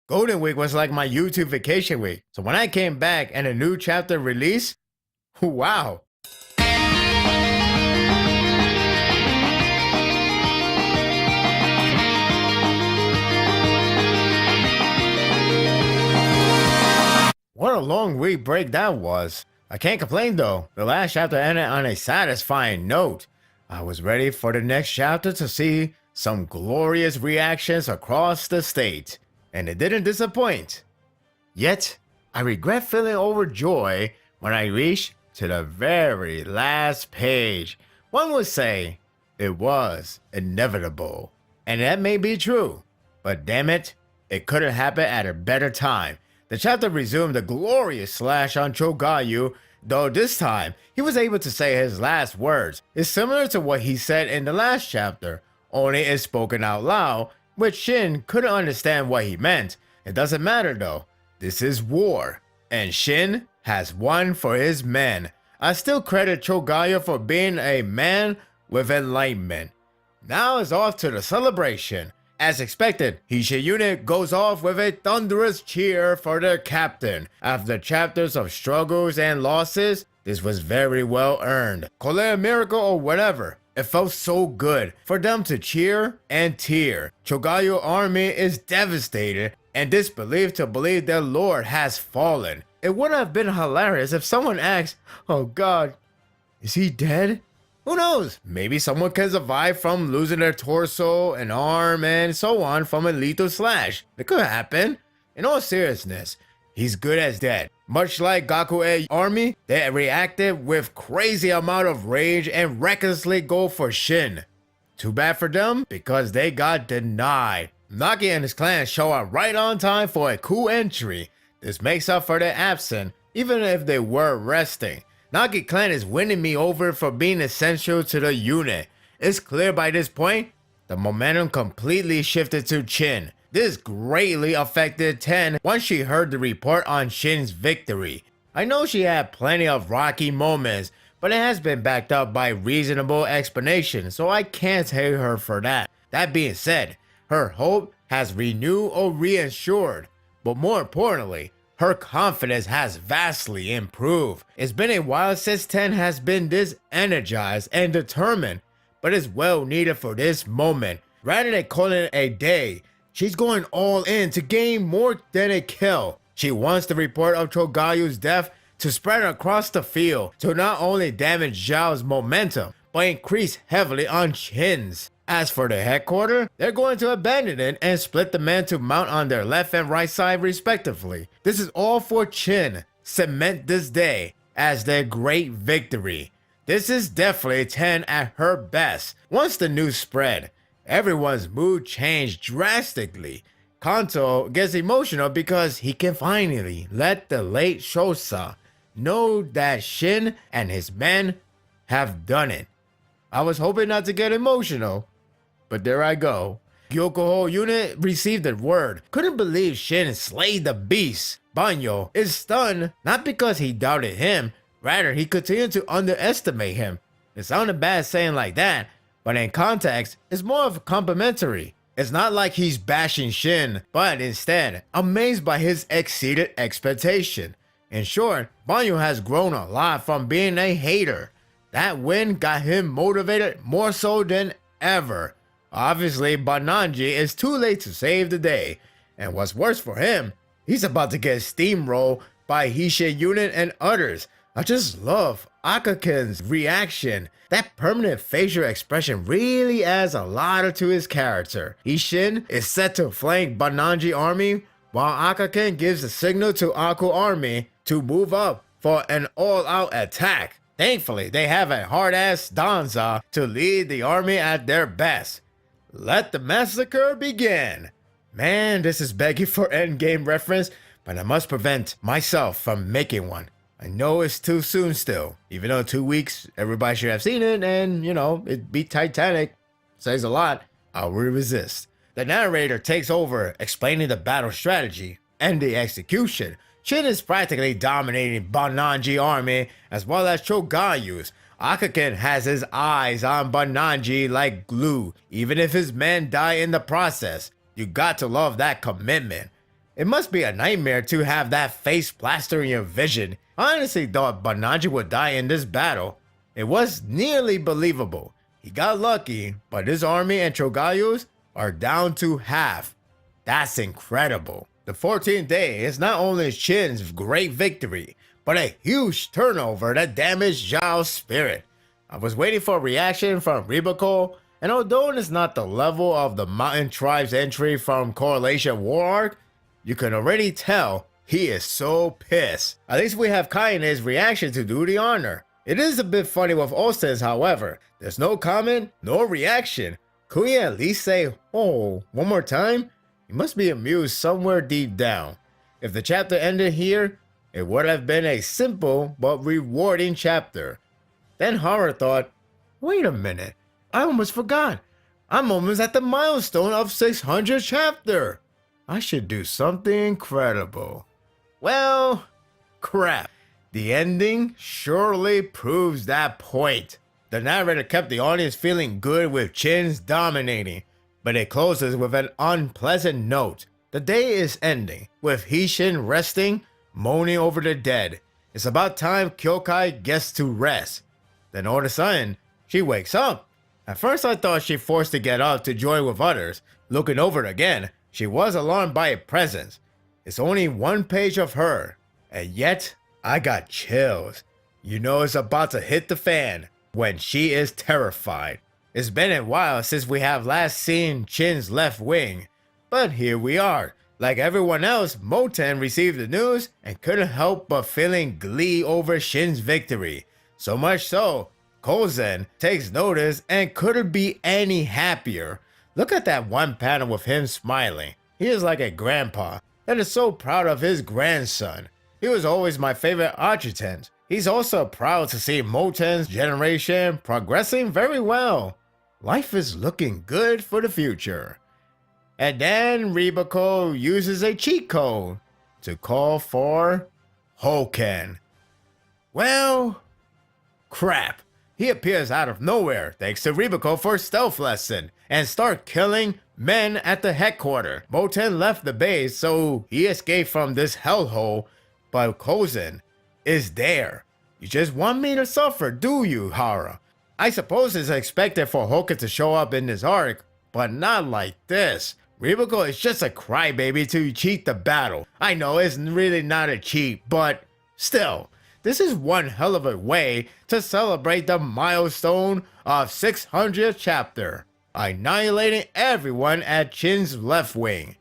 Golden Week was like my YouTube vacation week. So when I came back and a new chapter released, wow. What a long week break that was. I can't complain though. The last chapter ended on a satisfying note. I was ready for the next chapter to see some glorious reactions across the state, and it didn't disappoint. Yet, I regret feeling overjoyed when I reached to the very last page. One would say it was inevitable, and that may be true, but damn it, it could have happened at a better time. The chapter resumed the glorious slash on Chogayu, though this time he was able to say his last words. It's similar to what he said in the last chapter, only it's spoken out loud, which Shin couldn't understand what he meant. It doesn't matter though, this is war, and Shin has won for his men. I still credit Chogayu for being a man with enlightenment. Now it's off to the celebration. As expected, Hisha unit goes off with a thunderous cheer for their captain. After chapters of struggles and losses, this was very well earned. Call it a miracle or whatever. It felt so good for them to cheer and tear. Chogayu army is devastated and disbelieved to believe their lord has fallen. It would have been hilarious if someone asked, "Oh God, is he dead?" Who knows? Maybe someone can survive from losing their torso, an arm, and so on from a lethal slash. It could happen. In all seriousness, he's good as dead. Much like Gakuen army, they reacted with crazy amount of rage and recklessly go for Shin. Too bad for them, because they got denied. Nagi and his clan show up right on time for a coup entry. This makes up for their absence, even if they were resting. Nagi clan is winning me over for being essential to the unit. It's clear by this point, the momentum completely shifted to Chin. This greatly affected Ten once she heard the report on Shin's victory. I know she had plenty of rocky moments, but it has been backed up by reasonable explanation, so I can't hate her for that. That being said, her hope has renewed or reassured, but more importantly, her confidence has vastly improved. It's been a while since Ten has been this energized and determined, but it's well needed for this moment. Rather than calling it a day, she's going all in to gain more than a kill. She wants the report of Chogayu's death to spread across the field to not only damage Zhao's momentum, but increase heavily on Chin's. As for the headquarters, they're going to abandon it and split the men to mount on their left and right side respectively. This is all for Chin, cement this day as their great victory. This is definitely 10 at her best. Once the news spread, everyone's mood changed drastically. Kanto gets emotional because he can finally let the late Shosa know that Shin and his men have done it. I was hoping not to get emotional, but there I go. Gyokuho unit received the word. Couldn't believe Shin slayed the beast. Banyo is stunned, not because he doubted him, rather he continued to underestimate him. It sounded bad saying like that, but in context, it's more of complimentary. It's not like he's bashing Shin, but instead, amazed by his exceeded expectation. In short, Banyo has grown a lot from being a hater. That win got him motivated more so than ever. Obviously, Bananji is too late to save the day, and what's worse for him, he's about to get steamrolled by Hisha unit and others. I just love Akaken's reaction. That permanent facial expression really adds a lot to his character. Ishin is set to flank Bananji army, while Akaken gives the signal to Aku army to move up for an all-out attack. Thankfully, they have a hard-ass Danza to lead the army at their best. Let the massacre begin. Man, this is begging for endgame reference, but I must prevent myself from making one. I know it's too soon still, even though 2 weeks, everybody should have seen it, and, you know, it beat Titanic. Says a lot. I'll resist. The narrator takes over, explaining the battle strategy and the execution. Shin is practically dominating Bananji army, as well as Chogayu's. Akaken has his eyes on Bananji like glue, even if his men die in the process. You got to love that commitment. It must be a nightmare to have that face blastering your vision. I honestly thought Banaji would die in this battle. It was nearly believable. He got lucky, but his army and Chogayus are down to half. That's incredible. The 14th day is not only Shin's great victory, but a huge turnover that damaged Zhao's spirit. I was waiting for a reaction from Rebecca, and although it's not the level of the Mountain Tribe's entry from Correlation War Arc, you can already tell he is so pissed. At least we have Kaine's reaction to do the honor. It is a bit funny with Osten's, however. There's no comment, no reaction. Could he at least say, "Oh," one more time? He must be amused somewhere deep down. If the chapter ended here, it would have been a simple but rewarding chapter. Then Hara thought, wait a minute, I almost forgot. I'm almost at the milestone of 600 chapter. I should do something incredible. Well, crap. The ending surely proves that point. The narrator kept the audience feeling good with Chin's dominating, but it closes with an unpleasant note. The day is ending, with Hishin resting, moaning over the dead. It's about time Kyokai gets to rest. Then all of a sudden, she wakes up. At first I thought she forced to get up to join with others. Looking over it again, she was alarmed by a presence. It's only one page of her, and yet I got chills. You know it's about to hit the fan when she is terrified. It's been a while since we have last seen Chin's left wing, but here we are. Like everyone else, Moten received the news and couldn't help but feeling glee over Shin's victory. So much so, Kozen takes notice and couldn't be any happier. Look at that one panel with him smiling. He is like a grandpa that is so proud of his grandson. He was always my favorite adjutant. He's also proud to see Moten's generation progressing very well. Life is looking good for the future. And then Rebecca uses a cheat code to call for Hoken. Well, crap. He appears out of nowhere thanks to Rebecca for stealth lesson and start killing men at the headquarters. Moten left the base so he escaped from this hellhole, but Kozen is there. You just want me to suffer, do you, Hara? I suppose it's expected for Hoken to show up in this arc, but not like this. Rebecca is just a crybaby to cheat the battle. I know it's really not a cheat, but still, this is one hell of a way to celebrate the milestone of 600th chapter, annihilating everyone at Chin's left wing.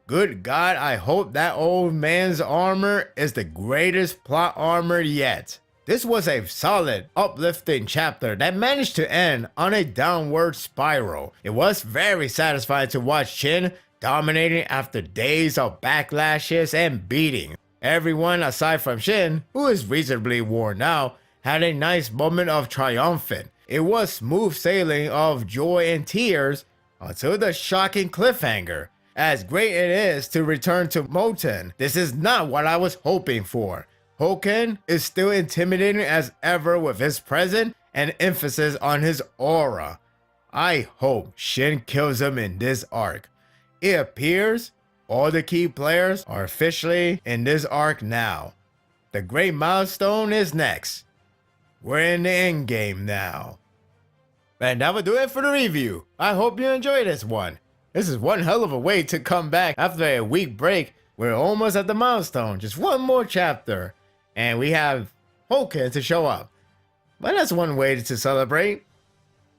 Good God, I hope that old man's armor is the greatest plot armor yet. This was a solid, uplifting chapter that managed to end on a downward spiral. It was very satisfying to watch Chin dominating after days of backlashes and beating. Everyone aside from Shin, who is reasonably worn out, had a nice moment of triumphant. It was smooth sailing of joy and tears until the shocking cliffhanger. As great it is to return to Moten, this is not what I was hoping for. Hoken is still intimidating as ever with his presence and emphasis on his aura. I hope Shin kills him in this arc. It appears all the key players are officially in this arc now. The great milestone is next. We're in the endgame now. And that will do it for the review. I hope you enjoyed this one. This is one hell of a way to come back after a week break. We're almost at the milestone, just one more chapter. And we have Hoken to show up. But that's one way to celebrate.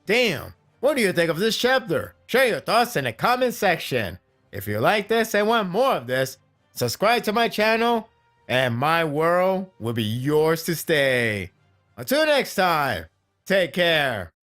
Damn, what do you think of this chapter? Share your thoughts in the comment section. If you like this and want more of this, subscribe to my channel and my world will be yours to stay. Until next time, take care.